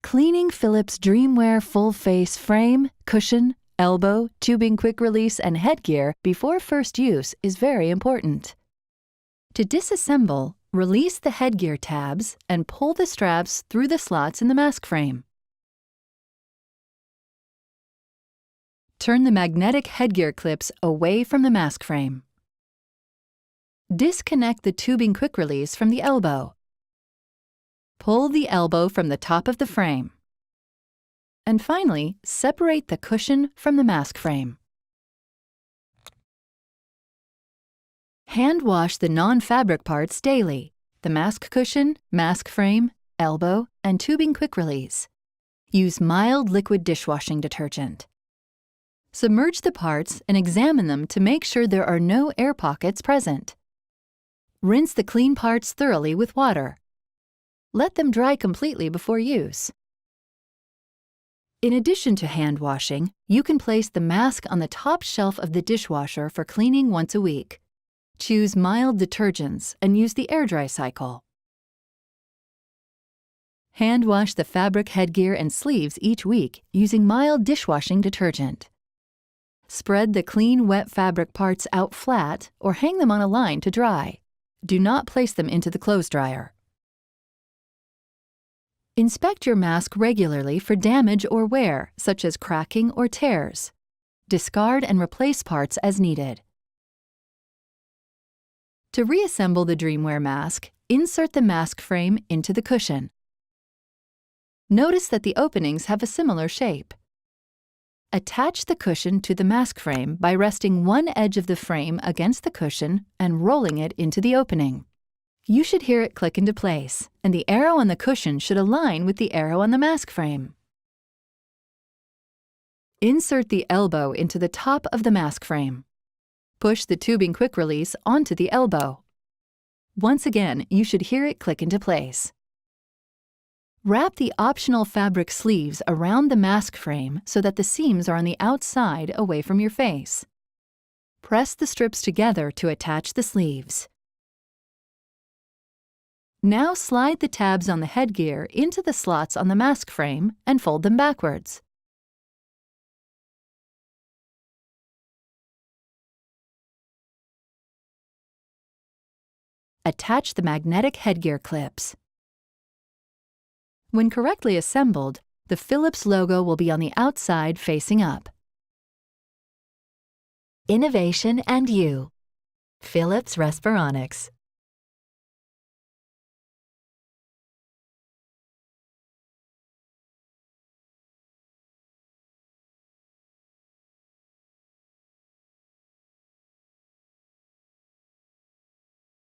Cleaning Philips DreamWear full face frame, cushion, elbow, tubing quick release, and headgear before first use is very important. To disassemble, release the headgear tabs and pull the straps through the slots in the mask frame. Turn the magnetic headgear clips away from the mask frame. Disconnect the tubing quick release from the elbow. Pull the elbow from the top of the frame. And finally, separate the cushion from the mask frame. Hand wash the non-fabric parts daily: the mask cushion, mask frame, elbow, and tubing quick release. Use mild liquid dishwashing detergent. Submerge the parts and examine them to make sure there are no air pockets present. Rinse the clean parts thoroughly with water. Let them dry completely before use. In addition to hand washing, you can place the mask on the top shelf of the dishwasher for cleaning once a week. Choose mild detergents and use the air dry cycle. Hand wash the fabric headgear and sleeves each week using mild dishwashing detergent. Spread the clean, wet fabric parts out flat or hang them on a line to dry. Do not place them into the clothes dryer. Inspect your mask regularly for damage or wear, such as cracking or tears. Discard and replace parts as needed. To reassemble the DreamWear mask, insert the mask frame into the cushion. Notice that the openings have a similar shape. Attach the cushion to the mask frame by resting one edge of the frame against the cushion and rolling it into the opening. You should hear it click into place, and the arrow on the cushion should align with the arrow on the mask frame. Insert the elbow into the top of the mask frame. Push the tubing quick release onto the elbow. Once again, you should hear it click into place. Wrap the optional fabric sleeves around the mask frame so that the seams are on the outside away from your face. Press the strips together to attach the sleeves. Now slide the tabs on the headgear into the slots on the mask frame and fold them backwards. Attach the magnetic headgear clips. When correctly assembled, the Philips logo will be on the outside facing up. Innovation and you. Philips Respironics.